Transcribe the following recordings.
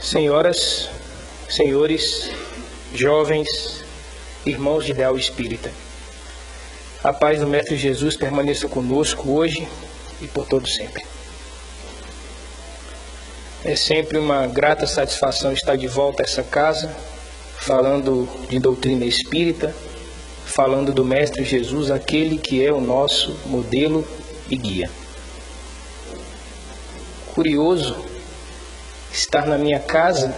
Senhoras, senhores, jovens, irmãos de ideal espírita, a paz do Mestre Jesus permaneça conosco hoje e por todo sempre. É sempre uma grata satisfação estar de volta a essa casa, falando de doutrina espírita, falando do Mestre Jesus, aquele que é o nosso modelo e guia. Curioso estar na minha casa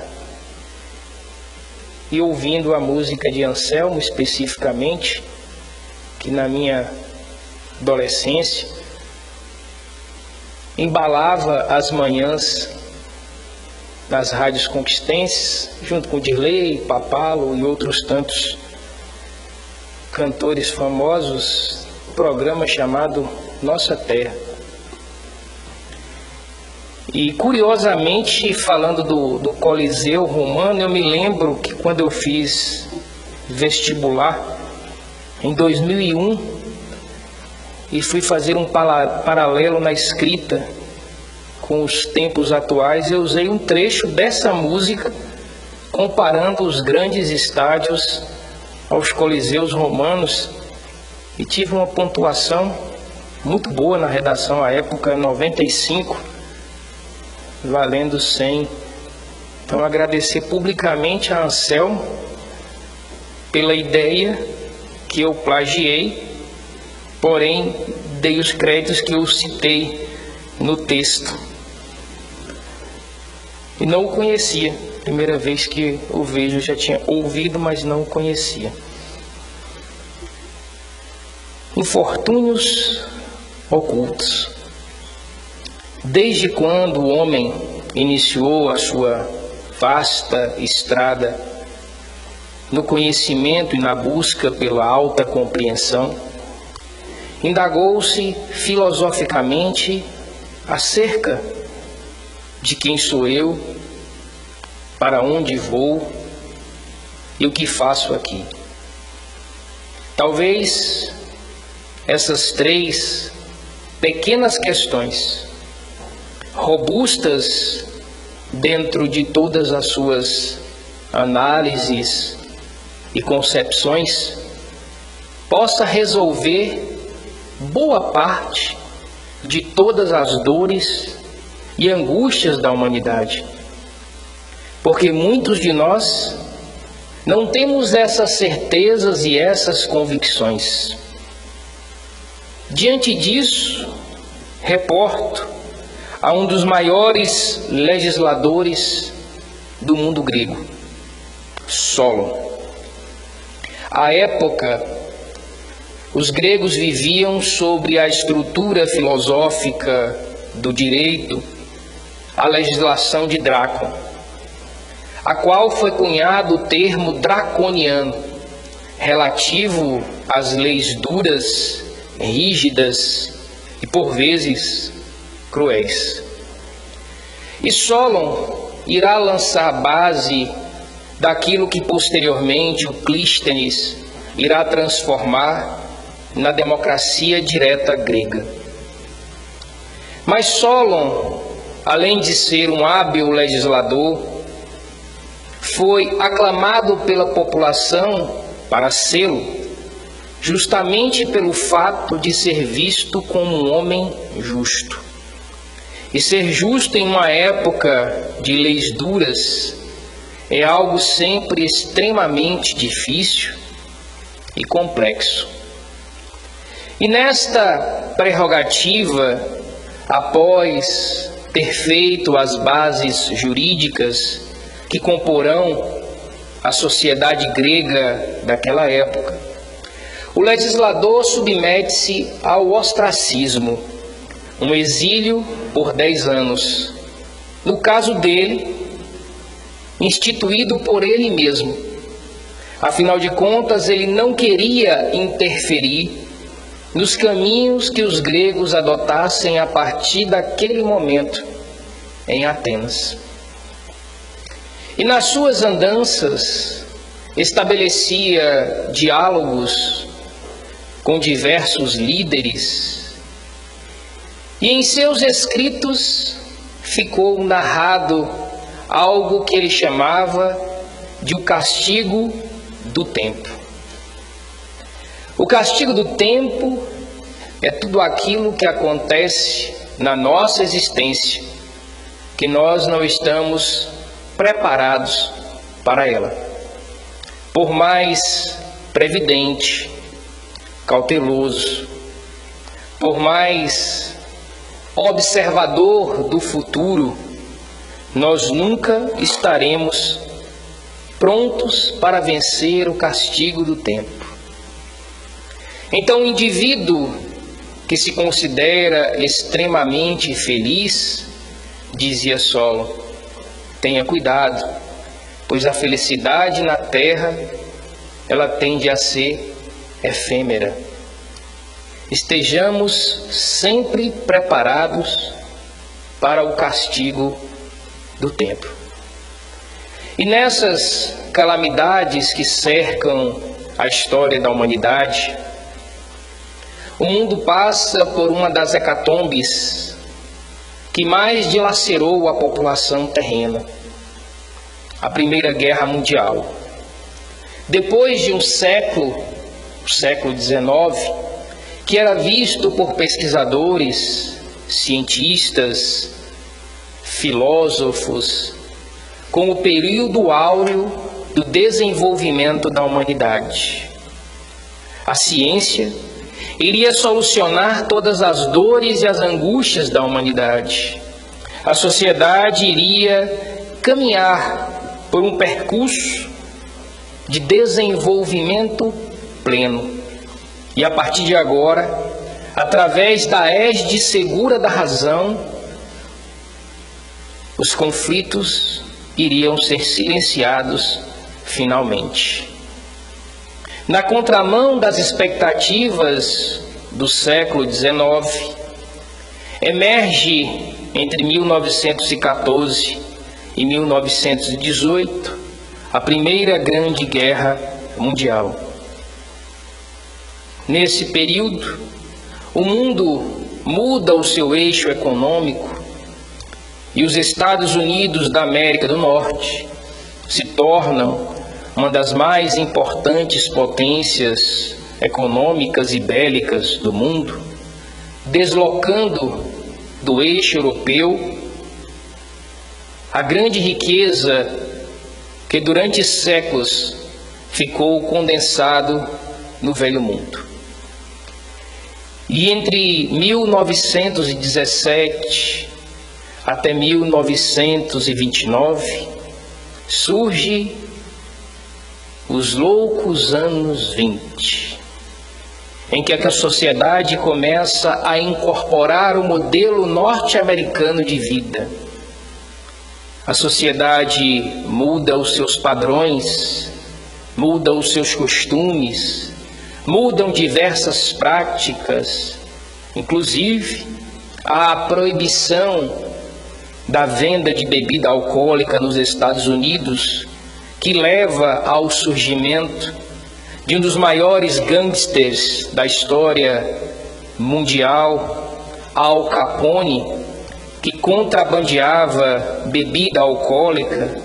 e ouvindo a música de Anselmo especificamente, que na minha adolescência embalava as manhãs nas rádios conquistenses, junto com Dirley, Papalo e outros tantos cantores famosos, um programa chamado Nossa Terra. E curiosamente, falando do Coliseu Romano, eu me lembro que quando eu fiz vestibular, em 2001, e fui fazer um paralelo na escrita com os tempos atuais, eu usei um trecho dessa música comparando os grandes estádios aos coliseus romanos e tive uma pontuação muito boa na redação à época, 95, valendo 100. Então agradecer publicamente a Anselmo pela ideia que eu plagiei, porém dei os créditos que eu citei no texto. E não o conhecia. Primeira vez que o vejo, já tinha ouvido, mas não o conhecia. Infortúnios ocultos. Desde quando o homem iniciou a sua vasta estrada no conhecimento e na busca pela alta compreensão, indagou-se filosoficamente acerca de quem sou eu, para onde vou e o que faço aqui. Talvez essas três pequenas questões, robustas dentro de todas as suas análises e concepções, possa resolver boa parte de todas as dores e angústias da humanidade. Porque muitos de nós não temos essas certezas e essas convicções. Diante disso, reporto a um dos maiores legisladores do mundo grego, Solon. À época, os gregos viviam sobre a estrutura filosófica do direito, a legislação de Drácon, a qual foi cunhado o termo draconiano, relativo às leis duras, rígidas e, por vezes, cruéis. E Solon irá lançar a base daquilo que posteriormente o Clístenes irá transformar na democracia direta grega. Mas Solon, além de ser um hábil legislador, foi aclamado pela população para sê-lo, justamente pelo fato de ser visto como um homem justo. E ser justo em uma época de leis duras é algo sempre extremamente difícil e complexo. E nesta prerrogativa, após ter feito as bases jurídicas que comporão a sociedade grega daquela época, o legislador submete-se ao ostracismo, um exílio por 10 anos. No caso dele, instituído por ele mesmo. Afinal de contas, ele não queria interferir nos caminhos que os gregos adotassem a partir daquele momento em Atenas. E nas suas andanças, estabelecia diálogos com diversos líderes, e em seus escritos ficou narrado algo que ele chamava de o castigo do tempo. O castigo do tempo é tudo aquilo que acontece na nossa existência, que nós não estamos preparados para ela. Por mais previdente, cauteloso, por mais observador do futuro, nós nunca estaremos prontos para vencer o castigo do tempo. Então, o indivíduo que se considera extremamente feliz, dizia Solon, tenha cuidado, pois a felicidade na terra, ela tende a ser efêmera. Estejamos sempre preparados para o castigo do tempo. E nessas calamidades que cercam a história da humanidade, o mundo passa por uma das hecatombes que mais dilacerou a população terrena, a Primeira Guerra Mundial. Depois de um século, o século XIX, que era visto por pesquisadores, cientistas, filósofos, como o período áureo do desenvolvimento da humanidade. A ciência iria solucionar todas as dores e as angústias da humanidade. A sociedade iria caminhar por um percurso de desenvolvimento pleno. E a partir de agora, através da égide segura da razão, os conflitos iriam ser silenciados finalmente. Na contramão das expectativas do século XIX, emerge entre 1914 e 1918 a Primeira Grande Guerra Mundial. Nesse período, o mundo muda o seu eixo econômico e os Estados Unidos da América do Norte se tornam uma das mais importantes potências econômicas e bélicas do mundo, deslocando do eixo europeu a grande riqueza que durante séculos ficou condensado no Velho Mundo. E entre 1917 até 1929 surge os loucos anos 20, em que a sociedade começa a incorporar o modelo norte-americano de vida. A sociedade muda os seus padrões, muda os seus costumes, mudam diversas práticas, inclusive a proibição da venda de bebida alcoólica nos Estados Unidos, que leva ao surgimento de um dos maiores gangsters da história mundial, Al Capone, que contrabandeava bebida alcoólica,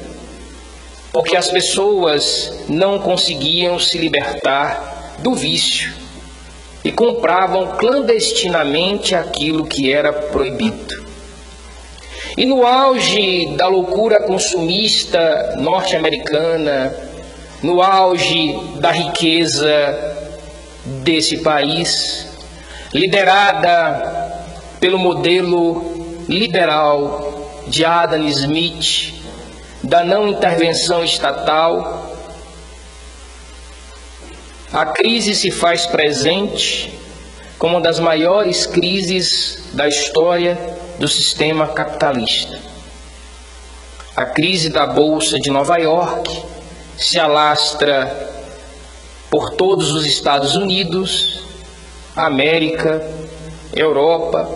porque as pessoas não conseguiam se libertar do vício e compravam clandestinamente aquilo que era proibido. E no auge da loucura consumista norte-americana, no auge da riqueza desse país, liderada pelo modelo liberal de Adam Smith, da não intervenção estatal, a crise se faz presente como uma das maiores crises da história do sistema capitalista. A crise da Bolsa de Nova York se alastra por todos os Estados Unidos, América, Europa,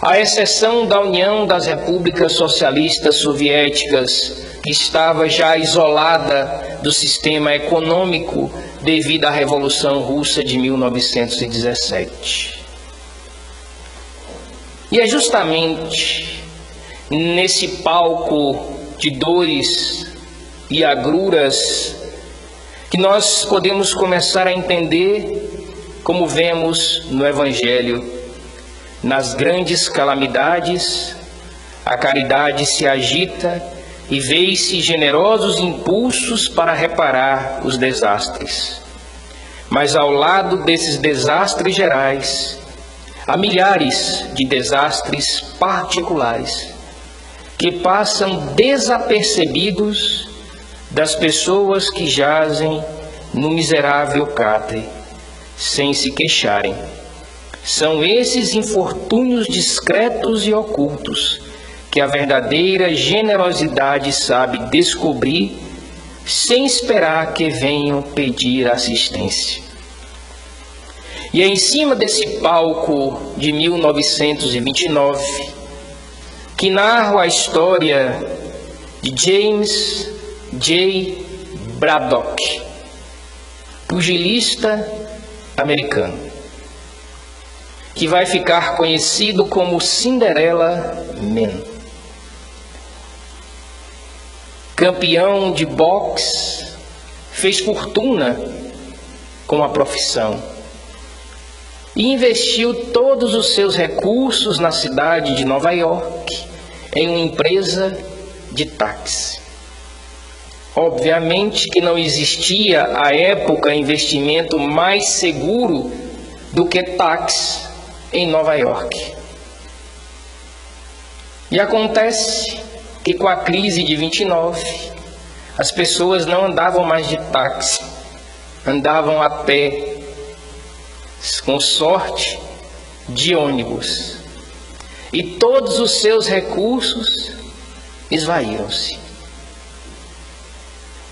à exceção da União das Repúblicas Socialistas Soviéticas, que estava já isolada do sistema econômico devido à Revolução Russa de 1917. E é justamente nesse palco de dores e agruras, que nós podemos começar a entender, como vemos no Evangelho. Nas grandes calamidades, a caridade se agita e vê-se generosos impulsos para reparar os desastres. Mas ao lado desses desastres gerais, há milhares de desastres particulares que passam desapercebidos das pessoas que jazem no miserável catre, sem se queixarem. São esses infortúnios discretos e ocultos que a verdadeira generosidade sabe descobrir sem esperar que venham pedir assistência. E é em cima desse palco de 1929 que narro a história de James J. Braddock, pugilista americano, que vai ficar conhecido como Cinderella Man. Campeão de boxe, fez fortuna com a profissão e investiu todos os seus recursos na cidade de Nova York em uma empresa de táxi. Obviamente que não existia à época investimento mais seguro do que táxi em Nova York. E acontece que com a crise de 29, as pessoas não andavam mais de táxi, andavam a pé, com sorte, de ônibus. E todos os seus recursos esvaíram-se.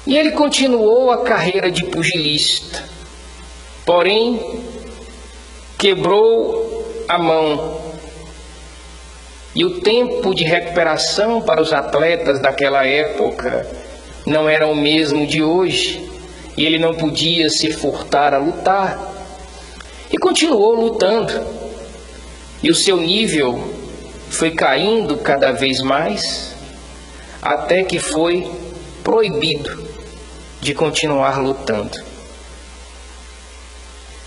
E ele continuou a carreira de pugilista, porém quebrou a mão. E o tempo de recuperação para os atletas daquela época não era o mesmo de hoje, e ele não podia se furtar a lutar. E continuou lutando. E o seu nível foi caindo cada vez mais, até que foi proibido de continuar lutando.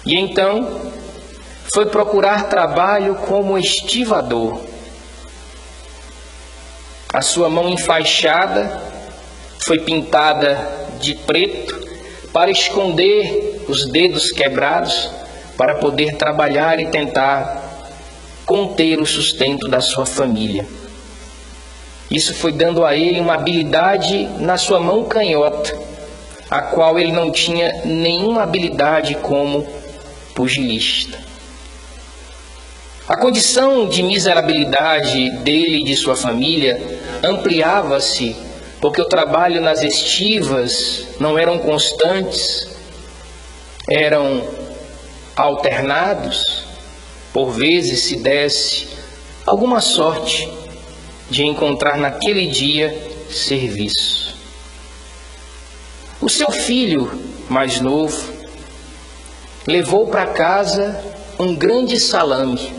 E então foi procurar trabalho como estivador. A sua mão enfaixada foi pintada de preto para esconder os dedos quebrados, para poder trabalhar e tentar conter o sustento da sua família. Isso foi dando a ele uma habilidade na sua mão canhota, a qual ele não tinha nenhuma habilidade como pugilista. A condição de miserabilidade dele e de sua família ampliava-se, porque o trabalho nas estivas não eram constantes, eram alternados. Por vezes se desse alguma sorte de encontrar naquele dia serviço. O seu filho mais novo levou para casa um grande salame,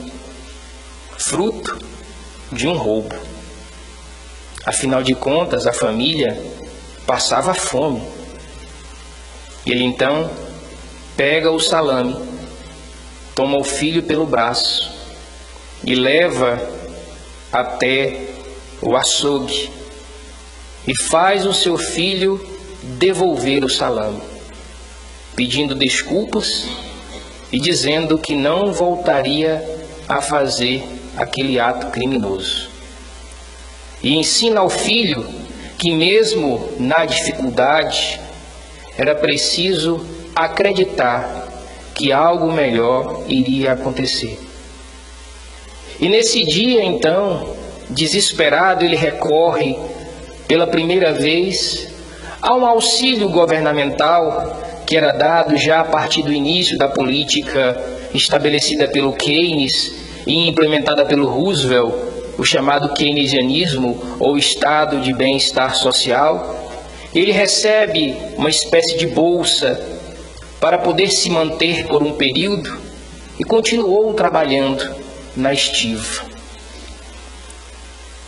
fruto de um roubo. Afinal de contas, a família passava fome. Ele então pega o salame, toma o filho pelo braço e leva até o açougue e faz o seu filho devolver o salame, pedindo desculpas e dizendo que não voltaria a fazer aquele ato criminoso. E ensina ao filho que mesmo na dificuldade era preciso acreditar que algo melhor iria acontecer. E nesse dia, então, desesperado, ele recorre pela primeira vez a um auxílio governamental que era dado já a partir do início da política estabelecida pelo Keynes e implementada pelo Roosevelt, o chamado keynesianismo ou estado de bem-estar social. Ele recebe uma espécie de bolsa para poder se manter por um período e continuou trabalhando na estiva.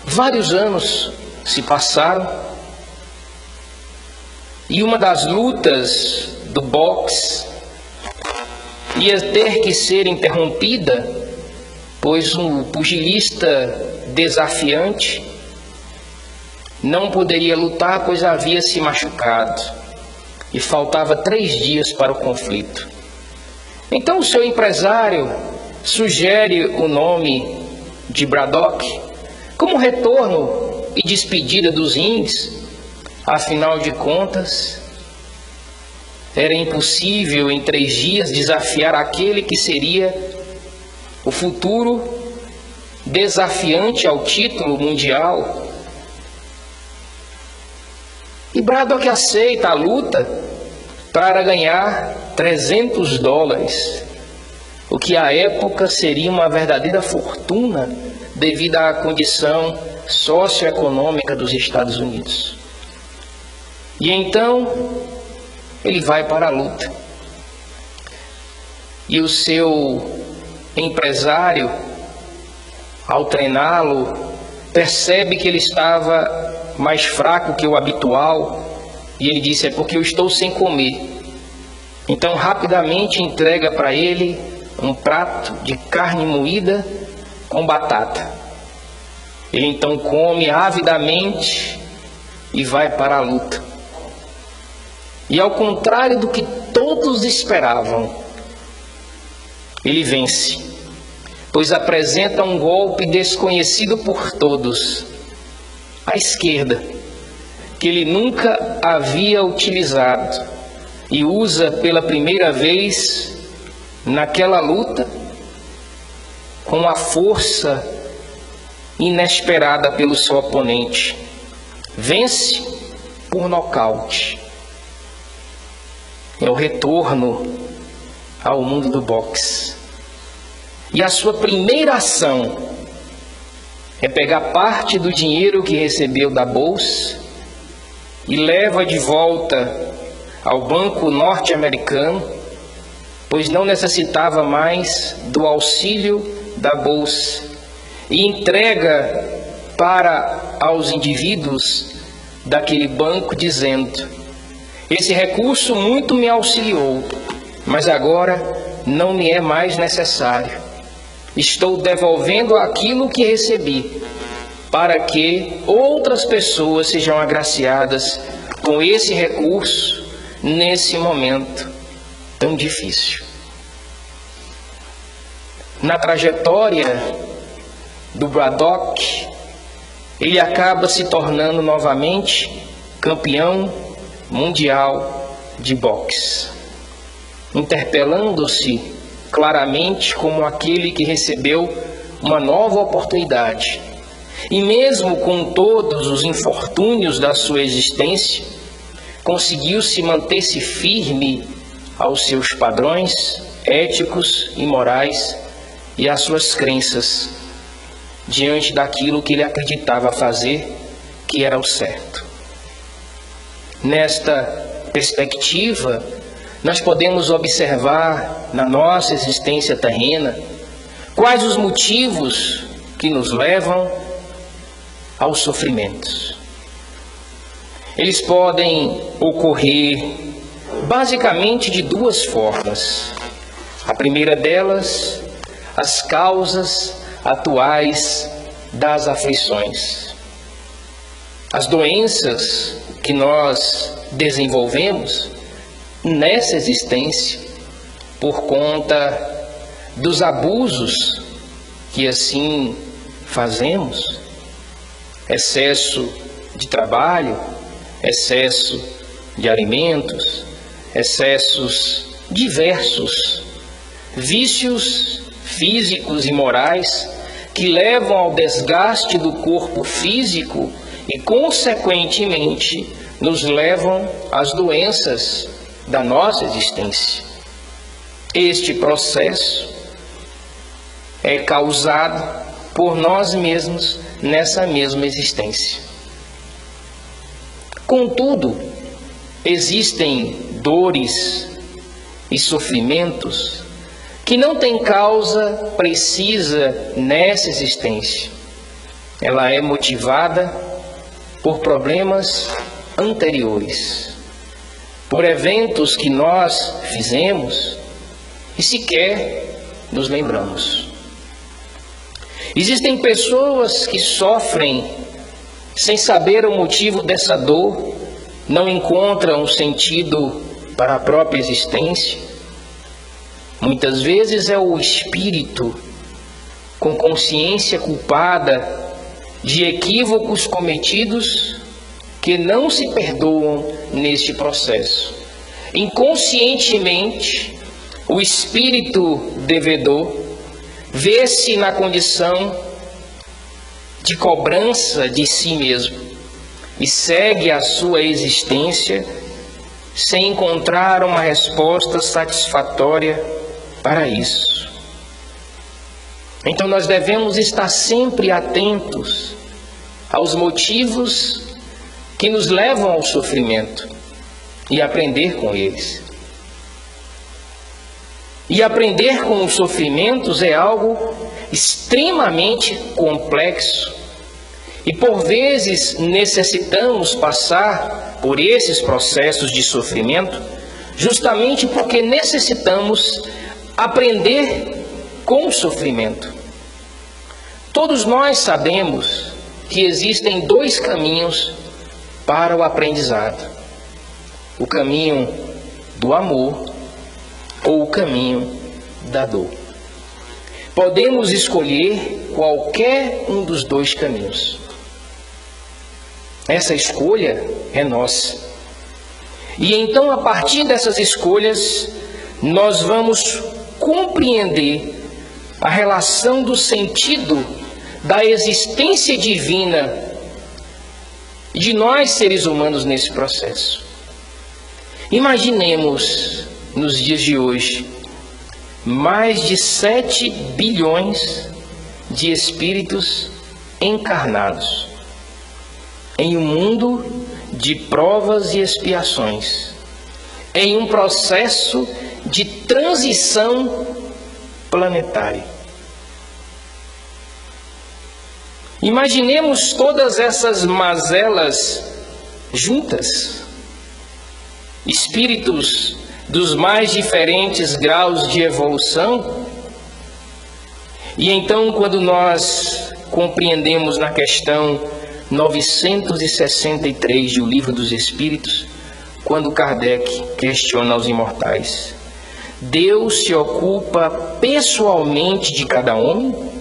Vários anos se passaram e uma das lutas do boxe ia ter que ser interrompida, pois um pugilista desafiante não poderia lutar, pois havia se machucado e faltava 3 dias para o conflito. Então o seu empresário sugere o nome de Braddock como retorno e despedida dos rings. Afinal de contas, era impossível em 3 dias desafiar aquele que seria o futuro desafiante ao título mundial. E Braddock aceita a luta para ganhar $300, o que à época seria uma verdadeira fortuna devido à condição socioeconômica dos Estados Unidos. E então ele vai para a luta. E o seu empresário, ao treiná-lo, percebe que ele estava mais fraco que o habitual, e ele disse: é porque eu estou sem comer. Então rapidamente entrega para ele um prato de carne moída com batata. Ele então come avidamente e vai para a luta. E ao contrário do que todos esperavam, ele vence, pois apresenta um golpe desconhecido por todos, à esquerda, que ele nunca havia utilizado, e usa pela primeira vez naquela luta com a força inesperada pelo seu oponente. Vence por nocaute. É o retorno ao mundo do boxe. E a sua primeira ação é pegar parte do dinheiro que recebeu da bolsa e leva de volta ao banco norte-americano, pois não necessitava mais do auxílio da bolsa, e entrega para aos indivíduos daquele banco dizendo: esse recurso muito me auxiliou, mas agora não me é mais necessário. Estou devolvendo aquilo que recebi, para que outras pessoas sejam agraciadas com esse recurso nesse momento tão difícil. Na trajetória do Braddock, ele acaba se tornando novamente campeão mundial de boxe, interpelando-se claramente como aquele que recebeu uma nova oportunidade. E mesmo com todos os infortúnios da sua existência, conseguiu se manter-se firme aos seus padrões éticos e morais e às suas crenças, diante daquilo que ele acreditava fazer, que era o certo. Nesta perspectiva, nós podemos observar na nossa existência terrena quais os motivos que nos levam aos sofrimentos. Eles podem ocorrer basicamente de 2 formas. A primeira delas, as causas atuais das aflições. As doenças que nós desenvolvemos nessa existência por conta dos abusos que assim fazemos, excesso de trabalho, excesso de alimentos, excessos diversos, vícios físicos e morais que levam ao desgaste do corpo físico e, consequentemente, nos levam às doenças da nossa existência. Este processo é causado por nós mesmos nessa mesma existência. Contudo, existem dores e sofrimentos que não têm causa precisa nessa existência. Ela é motivada por problemas anteriores, por eventos que nós fizemos e sequer nos lembramos. Existem pessoas que sofrem sem saber o motivo dessa dor, não encontram um sentido para a própria existência. Muitas vezes é o espírito com consciência culpada de equívocos cometidos que não se perdoam neste processo. Inconscientemente, o espírito devedor vê-se na condição de cobrança de si mesmo e segue a sua existência sem encontrar uma resposta satisfatória para isso. Então nós devemos estar sempre atentos aos motivos que nos levam ao sofrimento e aprender com eles. E aprender com os sofrimentos é algo extremamente complexo. E por vezes necessitamos passar por esses processos de sofrimento justamente porque necessitamos aprender com o sofrimento. Todos nós sabemos que existem dois caminhos para o aprendizado: o caminho do amor ou o caminho da dor. Podemos escolher qualquer um dos dois caminhos. Essa escolha é nossa. E então, a partir dessas escolhas, nós vamos compreender a relação do sentido da existência divina de nós, seres humanos, nesse processo. Imaginemos, nos dias de hoje, mais de 7 bilhões de espíritos encarnados em um mundo de provas e expiações, em um processo de transição planetária. Imaginemos todas essas mazelas juntas, espíritos dos mais diferentes graus de evolução. E então, quando nós compreendemos na questão 963 do Livro dos Espíritos, quando Kardec questiona aos imortais: Deus se ocupa pessoalmente de cada homem?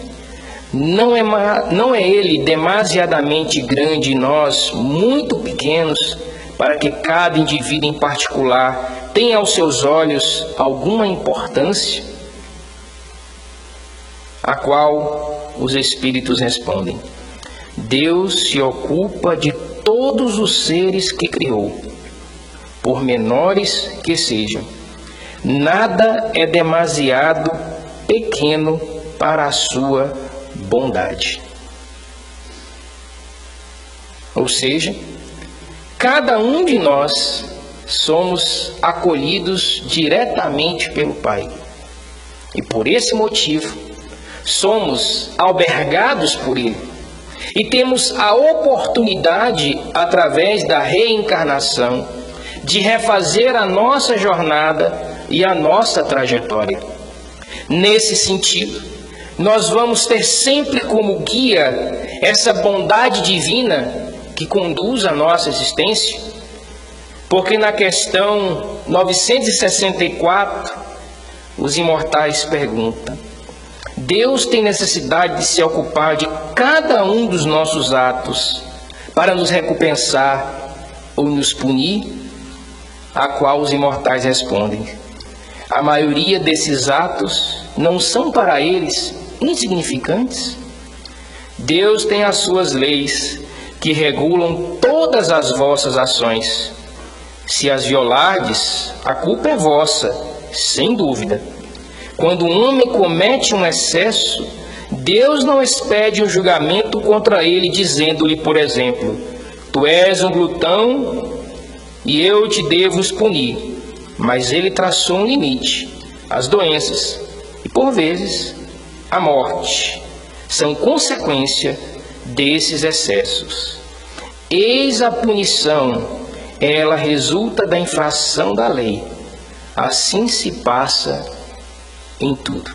Não é Ele demasiadamente grande e nós muito pequenos para que cada indivíduo em particular tenha aos seus olhos alguma importância? A qual os Espíritos respondem: Deus se ocupa de todos os seres que criou, por menores que sejam. Nada é demasiado pequeno para a sua bondade. Ou seja, cada um de nós somos acolhidos diretamente pelo Pai. E por esse motivo, somos albergados por Ele. E temos a oportunidade, através da reencarnação, de refazer a nossa jornada e a nossa trajetória. Nesse sentido, nós vamos ter sempre como guia essa bondade divina que conduz a nossa existência, porque na questão 964, os imortais perguntam: Deus tem necessidade de se ocupar de cada um dos nossos atos para nos recompensar ou nos punir? A qual os imortais respondem: a maioria desses atos não são para eles insignificantes? Deus tem as suas leis que regulam todas as vossas ações. Se as violardes, a culpa é vossa, sem dúvida. Quando um homem comete um excesso, Deus não expede um julgamento contra ele, dizendo-lhe, por exemplo: tu és um glutão e eu te devo punir. Mas ele traçou um limite: as doenças e, por vezes, a morte são consequência desses excessos. eis a punição, ela resulta da infração da lei. Assim se passa em tudo.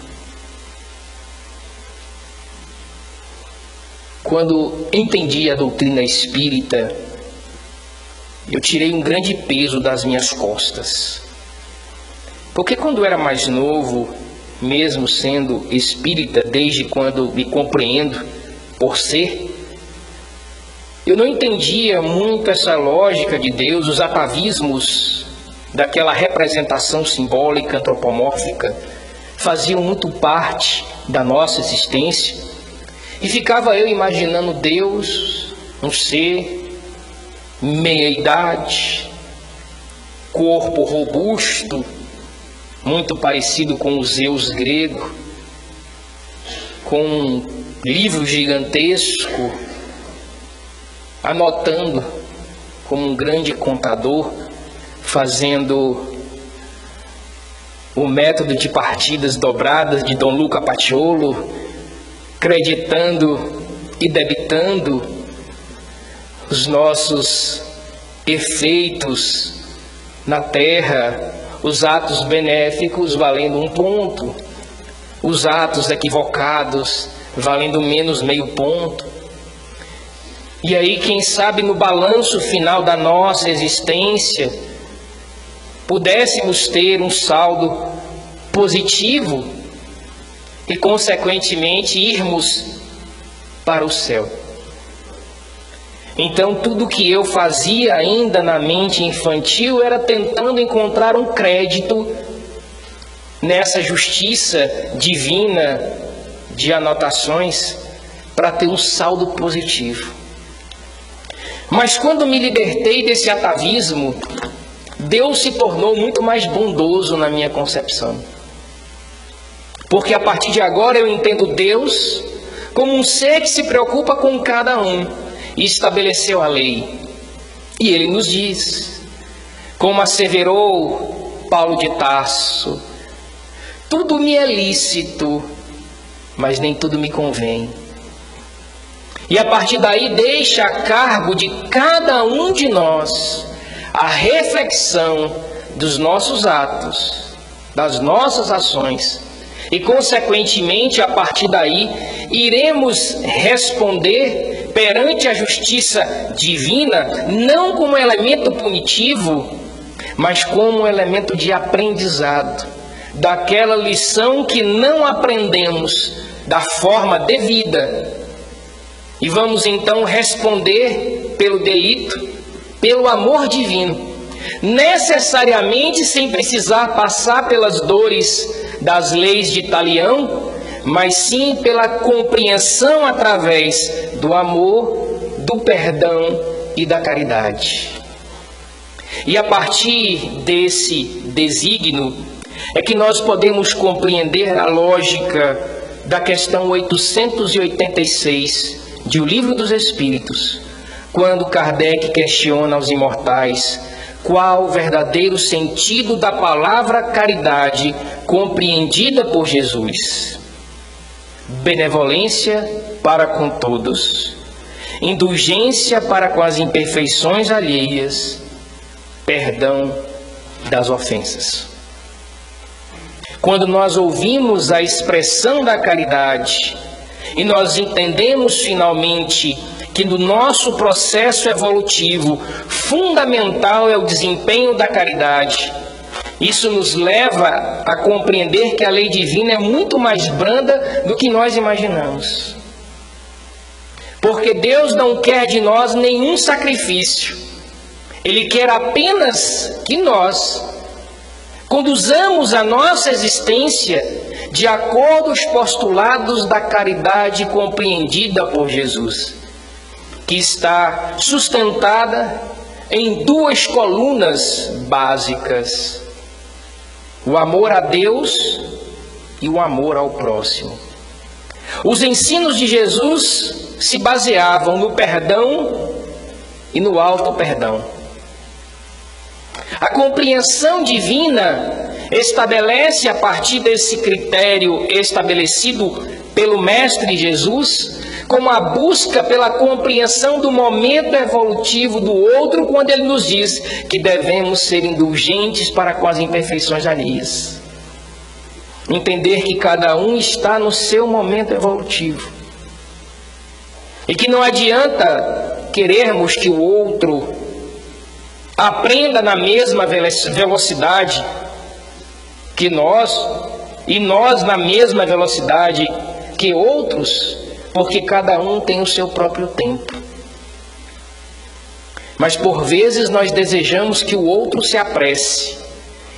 Quando entendi a doutrina espírita, eu tirei um grande peso das minhas costas. Porque quando eu era mais novo, mesmo sendo espírita, desde quando me compreendo por ser, eu não entendia muito essa lógica de Deus, os atavismos daquela representação simbólica, antropomórfica, faziam muito parte da nossa existência. E ficava eu imaginando Deus, um ser, meia-idade, corpo robusto, muito parecido com o Zeus grego, com um livro gigantesco, anotando como um grande contador, fazendo o método de partidas dobradas de Dom Luca Paciolo, creditando e debitando os nossos efeitos na Terra, os atos benéficos valendo 1 ponto, os atos equivocados valendo menos meio ponto. E aí, quem sabe, no balanço final da nossa existência, pudéssemos ter um saldo positivo e, consequentemente, irmos para o céu. Então, tudo que eu fazia ainda na mente infantil era tentando encontrar um crédito nessa justiça divina de anotações para ter um saldo positivo. Mas quando me libertei desse atavismo, Deus se tornou muito mais bondoso na minha concepção. Porque a partir de agora eu entendo Deus como um ser que se preocupa com cada um e estabeleceu a lei. E ele nos diz, como asseverou Paulo de Tarso: tudo me é lícito, mas nem tudo me convém. E a partir daí deixa a cargo de cada um de nós a reflexão dos nossos atos, das nossas ações. E, consequentemente, a partir daí, iremos responder perante a justiça divina, não como elemento punitivo, mas como elemento de aprendizado, daquela lição que não aprendemos da forma devida. E vamos então responder pelo delito, pelo amor divino, necessariamente sem precisar passar pelas dores das leis de Talião, mas sim pela compreensão através do amor, do perdão e da caridade. E a partir desse desígnio é que nós podemos compreender a lógica da questão 886 de O Livro dos Espíritos, quando Kardec questiona aos imortais qual o verdadeiro sentido da palavra caridade compreendida por Jesus. Benevolência para com todos, indulgência para com as imperfeições alheias, perdão das ofensas. Quando nós ouvimos a expressão da caridade e nós entendemos finalmente que no nosso processo evolutivo fundamental é o desempenho da caridade, isso nos leva a compreender que a lei divina é muito mais branda do que nós imaginamos. Porque Deus não quer de nós nenhum sacrifício. Ele quer apenas que nós conduzamos a nossa existência de acordo com os postulados da caridade compreendida por Jesus, que está sustentada em 2 colunas básicas: o amor a Deus e o amor ao próximo. Os ensinos de Jesus se baseavam no perdão e no auto-perdão. A compreensão divina estabelece a partir desse critério estabelecido pelo Mestre Jesus, como a busca pela compreensão do momento evolutivo do outro, quando ele nos diz que devemos ser indulgentes para com as imperfeições alheias. Entender que cada um está no seu momento evolutivo. E que não adianta querermos que o outro aprenda na mesma velocidade que nós, e nós na mesma velocidade que outros, porque cada um tem o seu próprio tempo. Mas por vezes nós desejamos que o outro se apresse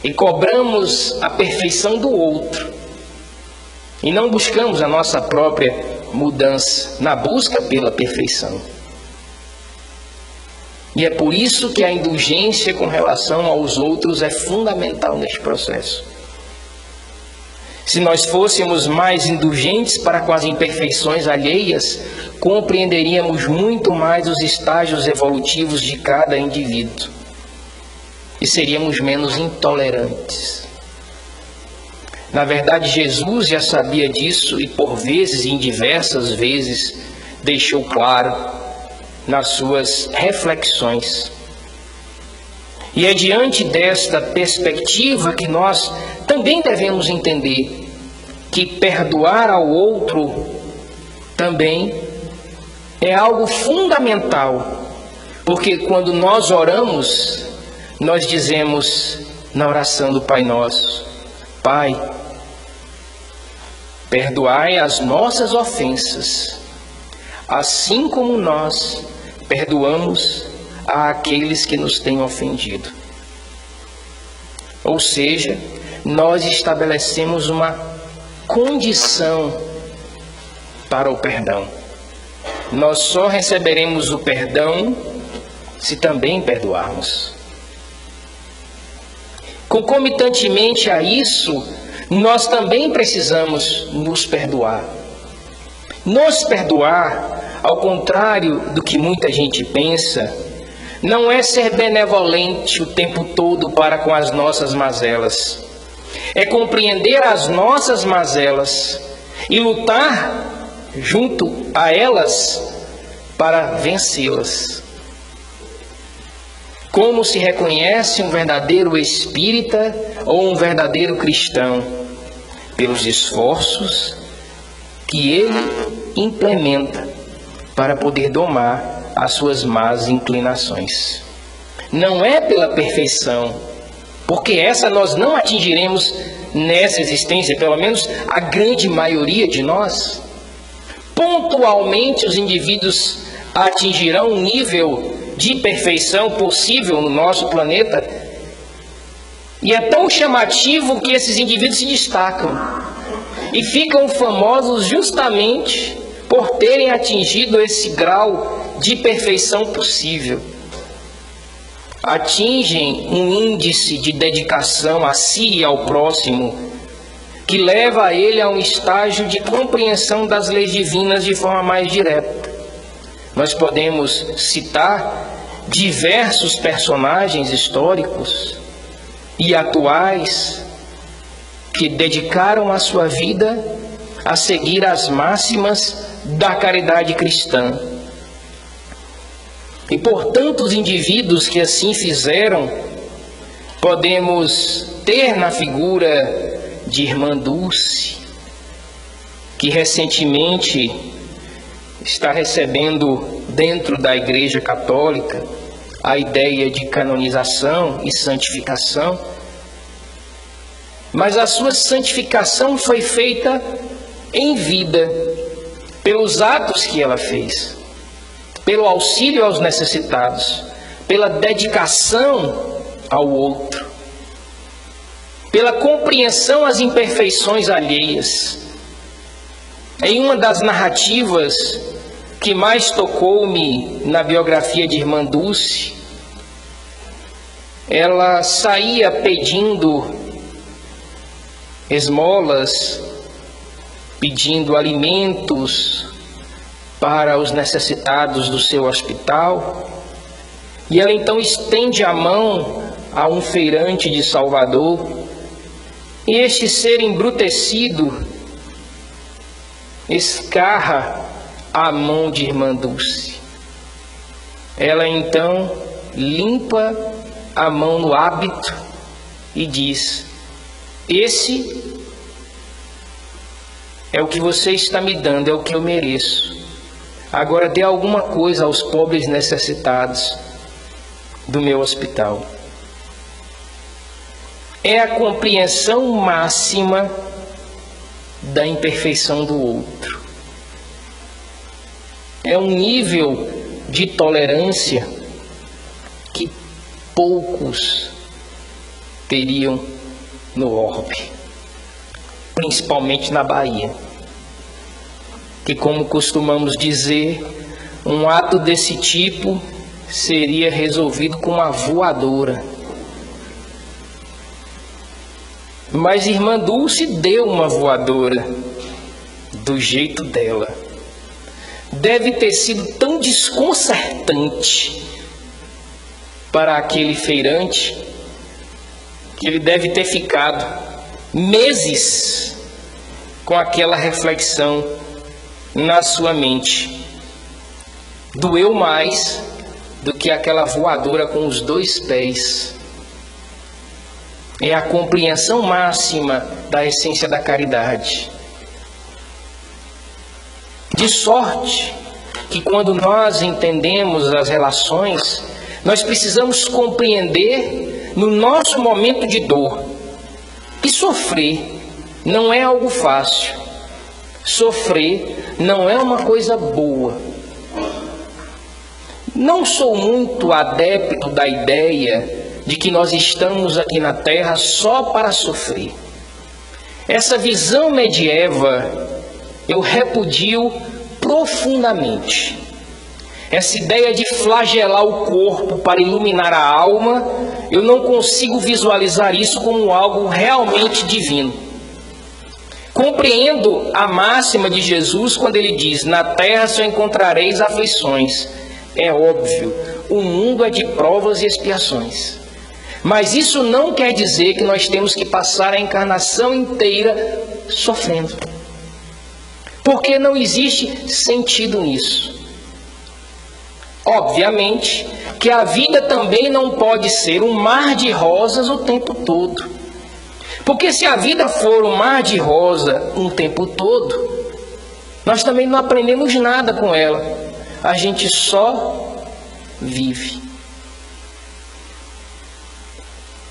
e cobramos a perfeição do outro e não buscamos a nossa própria mudança na busca pela perfeição. E é por isso que a indulgência com relação aos outros é fundamental neste processo. Se nós fôssemos mais indulgentes para com as imperfeições alheias, compreenderíamos muito mais os estágios evolutivos de cada indivíduo e seríamos menos intolerantes. Na verdade, Jesus já sabia disso e por vezes, em diversas vezes, deixou claro nas suas reflexões. E é diante desta perspectiva que nós também devemos entender que perdoar ao outro também é algo fundamental, porque quando nós oramos, nós dizemos na oração do Pai Nosso: Pai, perdoai as nossas ofensas, assim como nós perdoamos àqueles que nos têm ofendido. Ou seja, nós estabelecemos uma condição para o perdão. Nós só receberemos o perdão se também perdoarmos. Concomitantemente a isso, nós também precisamos nos perdoar. Nos perdoar, ao contrário do que muita gente pensa, não é ser benevolente o tempo todo para com as nossas mazelas. É compreender as nossas mazelas e lutar junto a elas para vencê-las. Como se reconhece um verdadeiro espírita ou um verdadeiro cristão? Pelos esforços que ele implementa para poder domar as suas más inclinações. Não é pela perfeição, porque essa nós não atingiremos nessa existência, pelo menos a grande maioria de nós. Pontualmente os indivíduos atingirão um nível de perfeição possível no nosso planeta, e é tão chamativo que esses indivíduos se destacam e ficam famosos justamente por terem atingido esse grau de perfeição possível. Atingem um índice de dedicação a si e ao próximo que leva ele a um estágio de compreensão das leis divinas de forma mais direta. Nós podemos citar diversos personagens históricos e atuais que dedicaram a sua vida a seguir as máximas da caridade cristã. E por tantos indivíduos que assim fizeram, podemos ter na figura de Irmã Dulce, que recentemente está recebendo dentro da Igreja Católica a ideia de canonização e santificação, mas a sua santificação foi feita em vida, pelos atos que ela fez, pelo auxílio aos necessitados, pela dedicação ao outro, pela compreensão às imperfeições alheias. Em uma das narrativas que mais tocou-me na biografia de Irmã Dulce, ela saía pedindo esmolas, pedindo alimentos para os necessitados do seu hospital, e ela então estende a mão a um feirante de Salvador E este ser embrutecido escarra a mão de irmã Dulce. Ela então limpa a mão no hábito e diz: esse é o que você está me dando, é o que eu mereço. Agora dê alguma coisa aos pobres necessitados do meu hospital. É a compreensão máxima da imperfeição do outro. É um nível de tolerância que poucos teriam no orbe, principalmente na Bahia. Que, como costumamos dizer, um ato desse tipo seria resolvido com uma voadora. Mas irmã Dulce deu uma voadora do jeito dela. Deve ter sido tão desconcertante para aquele feirante que ele deve ter ficado meses com aquela reflexão na sua mente. Doeu mais do que aquela voadora com os 2 pés. É a compreensão máxima da essência da caridade. De sorte que quando nós entendemos as relações, nós precisamos compreender no nosso momento de dor. E sofrer não é algo fácil. Sofrer não é uma coisa boa. Não sou muito adepto da ideia de que nós estamos aqui na Terra só para sofrer. Essa visão medieva eu repudio profundamente. Essa ideia de flagelar o corpo para iluminar a alma, eu não consigo visualizar isso como algo realmente divino. Compreendo a máxima de Jesus quando ele diz: na terra só encontrareis aflições. É óbvio, o mundo é de provas e expiações. Mas isso não quer dizer que nós temos que passar a encarnação inteira sofrendo. Porque não existe sentido nisso. Obviamente que a vida também não pode ser um mar de rosas o tempo todo. Porque se a vida for um mar de rosa um tempo todo, nós também não aprendemos nada com ela. A gente só vive.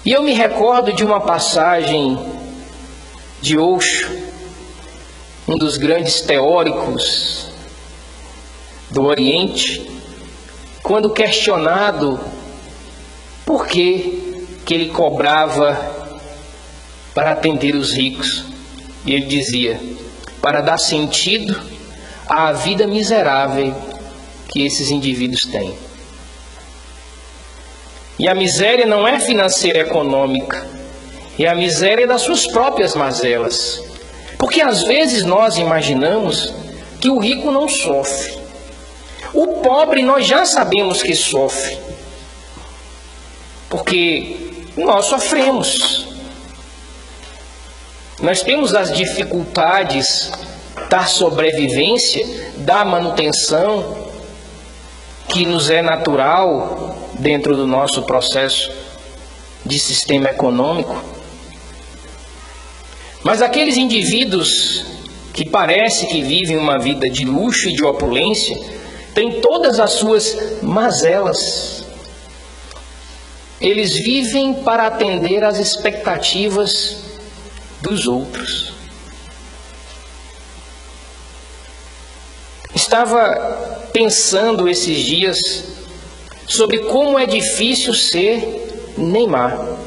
E eu me recordo de uma passagem de Osho, um dos grandes teóricos do Oriente, quando questionado por que ele cobrava para atender os ricos. E ele dizia: para dar sentido à vida miserável que esses indivíduos têm. E a miséria não é financeira e econômica, é a miséria das suas próprias mazelas. Porque às vezes nós imaginamos que o rico não sofre. O pobre nós já sabemos que sofre, porque nós sofremos. Nós temos as dificuldades da sobrevivência, da manutenção, que nos é natural dentro do nosso processo de sistema econômico. Mas aqueles indivíduos que parece que vivem uma vida de luxo e de opulência, têm todas as suas mazelas. Eles vivem para atender às expectativas dos outros. Estava pensando esses dias sobre como é difícil ser Neymar.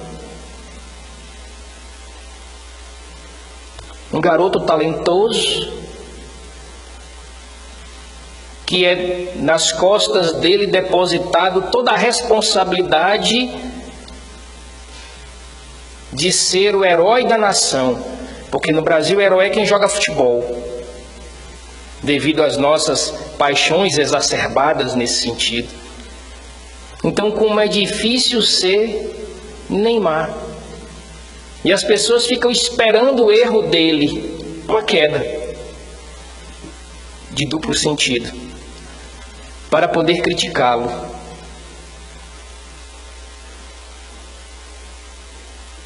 Um garoto talentoso, que é nas costas dele depositado toda a responsabilidade de ser o herói da nação. Porque no Brasil o herói é quem joga futebol, devido às nossas paixões exacerbadas nesse sentido. Então, como é difícil ser Neymar. E as pessoas ficam esperando o erro dele, uma queda de duplo sentido, para poder criticá-lo.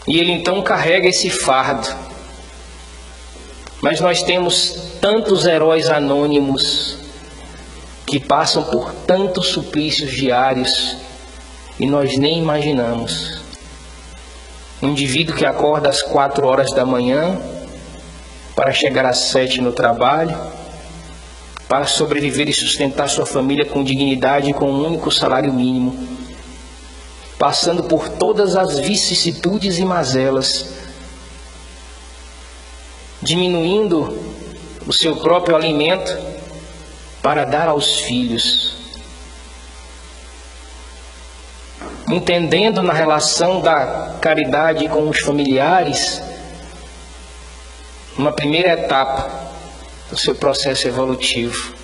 E ele então carrega esse fardo. Mas nós temos tantos heróis anônimos que passam por tantos suplícios diários e nós nem imaginamos. Um indivíduo que acorda às 4 horas da manhã para chegar às 7 no trabalho, para sobreviver e sustentar sua família com dignidade e com um único salário mínimo, passando por todas as vicissitudes e mazelas, diminuindo o seu próprio alimento para dar aos filhos, entendendo na relação da caridade com os familiares uma primeira etapa do seu processo evolutivo.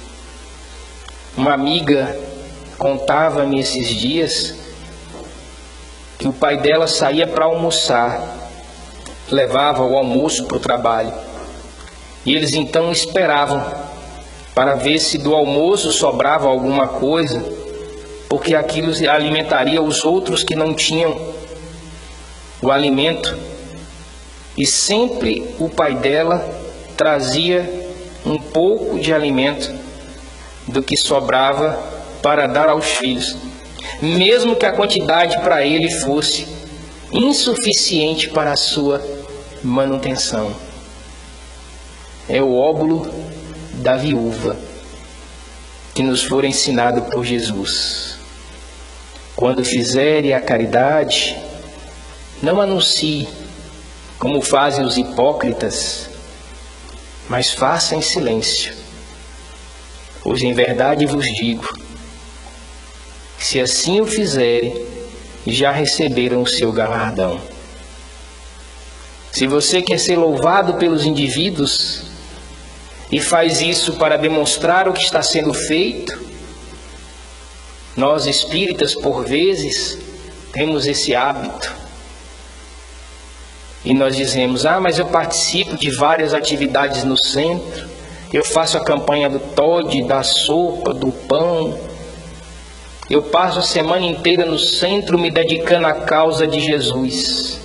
Uma amiga contava-me esses dias que o pai dela saía para almoçar, levava o almoço para o trabalho, e eles então esperavam para ver se do almoço sobrava alguma coisa, porque aquilo alimentaria os outros que não tinham o alimento. E sempre o pai dela trazia um pouco de alimento do que sobrava para dar aos filhos, mesmo que a quantidade para ele fosse insuficiente para a sua manutenção. É o óbolo da viúva que nos for ensinado por Jesus. Quando fizere a caridade, não anuncie como fazem os hipócritas, mas faça em silêncio. Pois em verdade vos digo, se assim o fizerem, já receberam o seu galardão. Se você quer ser louvado pelos indivíduos e faz isso para demonstrar o que está sendo feito, nós espíritas, por vezes, temos esse hábito. E nós dizemos, mas eu participo de várias atividades no centro, eu faço a campanha do TOD, da sopa, do pão, eu passo a semana inteira no centro me dedicando à causa de Jesus.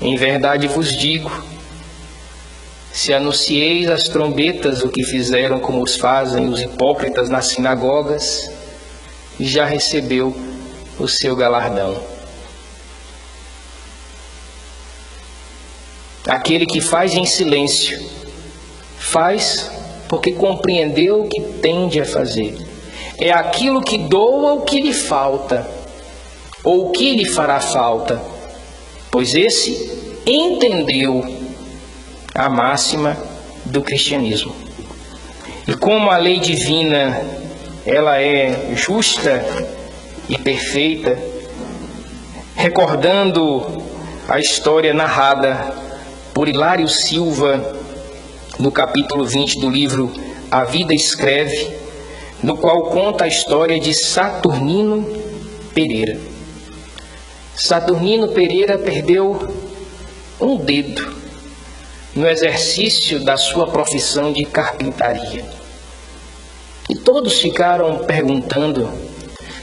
Em verdade vos digo, se anuncieis as trombetas o que fizeram como os fazem os hipócritas nas sinagogas, já recebeu o seu galardão. Aquele que faz em silêncio, faz porque compreendeu o que tende a fazer. É aquilo que doa o que lhe falta, ou o que lhe fará falta, pois esse entendeu a máxima do cristianismo. E como a lei divina, ela é justa e perfeita, recordando a história narrada por Hilário Silva, no capítulo 20 do livro A Vida Escreve, no qual conta a história de Saturnino Pereira. Saturnino Pereira perdeu um dedo no exercício da sua profissão de carpintaria. E todos ficaram perguntando,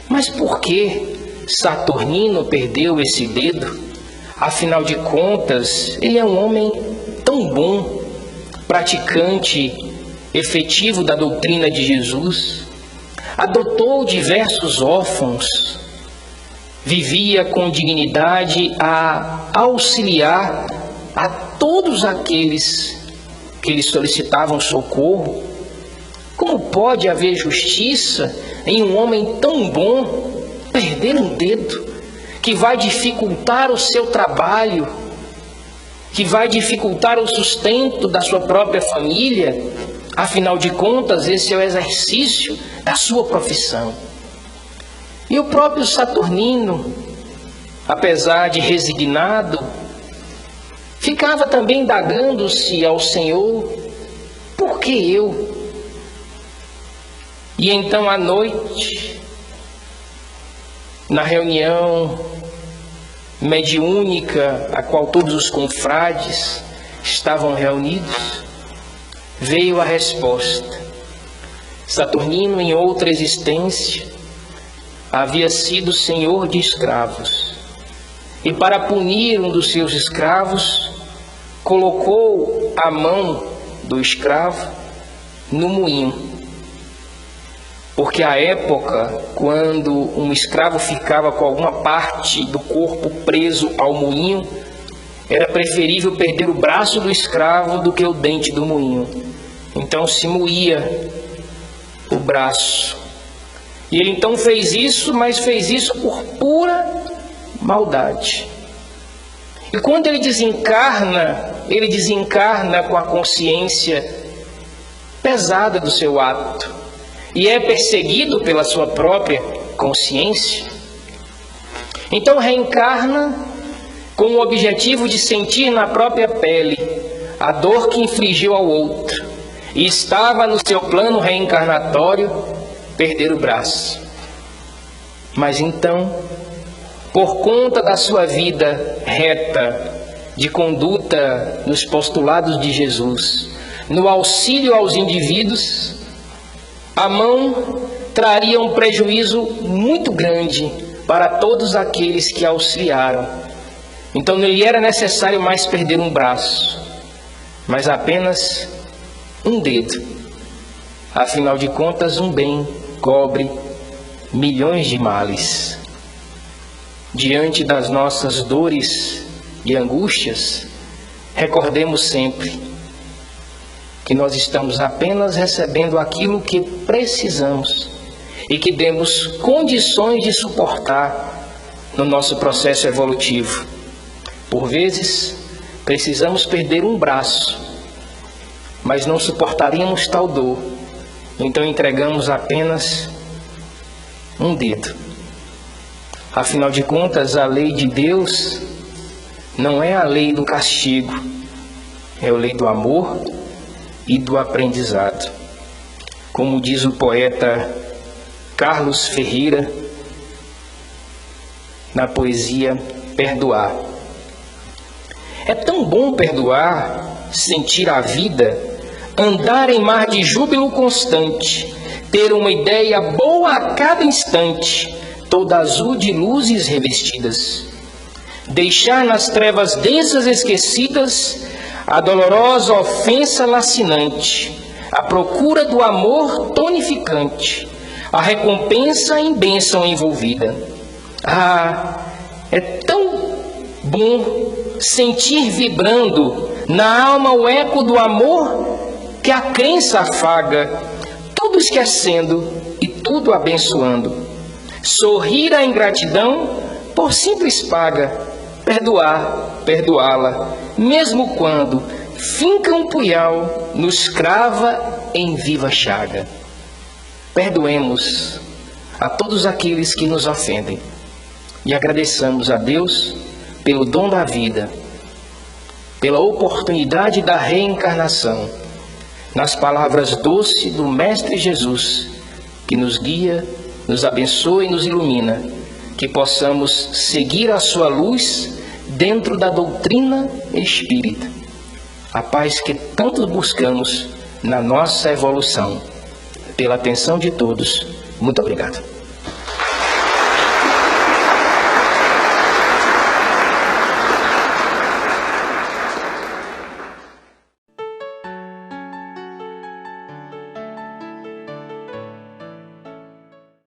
mas por que Saturnino perdeu esse dedo? Afinal de contas, ele é um homem tão bom, praticante efetivo da doutrina de Jesus, adotou diversos órfãos, vivia com dignidade a auxiliar a todos aqueles que lhe solicitavam socorro. Como pode haver justiça em um homem tão bom perder um dedo, que vai dificultar o seu trabalho, que vai dificultar o sustento da sua própria família? Afinal de contas, esse é o exercício da sua profissão. E o próprio Saturnino, apesar de resignado, ficava também indagando-se ao Senhor, por que eu? E então à noite, na reunião mediúnica a qual todos os confrades estavam reunidos, veio a resposta. Saturnino, em outra existência, havia sido senhor de escravos, e para punir um dos seus escravos, colocou a mão do escravo no moinho. Porque à época, quando um escravo ficava com alguma parte do corpo preso ao moinho, era preferível perder o braço do escravo do que o dente do moinho. Então se moía o braço. E ele então fez isso, mas fez isso por pura maldade. E quando ele desencarna com a consciência pesada do seu ato, e é perseguido pela sua própria consciência, então reencarna com o objetivo de sentir na própria pele a dor que infligiu ao outro, e estava no seu plano reencarnatório perder o braço. Mas então, por conta da sua vida reta, de conduta nos postulados de Jesus, no auxílio aos indivíduos, a mão traria um prejuízo muito grande para todos aqueles que auxiliaram. Então não lhe era necessário mais perder um braço, mas apenas um dedo. Afinal de contas, um bem cobre milhões de males. Diante das nossas dores e angústias, recordemos sempre que nós estamos apenas recebendo aquilo que precisamos e que demos condições de suportar no nosso processo evolutivo. Por vezes, precisamos perder um braço, mas não suportaríamos tal dor, então entregamos apenas um dedo. Afinal de contas, a lei de Deus não é a lei do castigo, é a lei do amor e do aprendizado. Como diz o poeta Carlos Ferreira na poesia Perdoar: é tão bom perdoar, sentir a vida, andar em mar de júbilo constante, ter uma ideia boa a cada instante, toda azul de luzes revestidas, deixar nas trevas densas esquecidas a dolorosa ofensa lacinante, a procura do amor tonificante, a recompensa em bênção envolvida. Ah, é tão bom sentir vibrando na alma o eco do amor que a crença afaga, tudo esquecendo e tudo abençoando. Sorrir à ingratidão por simples paga, perdoá-la, mesmo quando finca um punhal, nos crava em viva chaga. Perdoemos a todos aqueles que nos ofendem e agradeçamos a Deus pelo dom da vida, pela oportunidade da reencarnação, nas palavras doces do Mestre Jesus, que nos guia, nos abençoa e nos ilumina, que possamos seguir a sua luz dentro da doutrina espírita, a paz que tanto buscamos na nossa evolução. Pela atenção de todos, muito obrigado.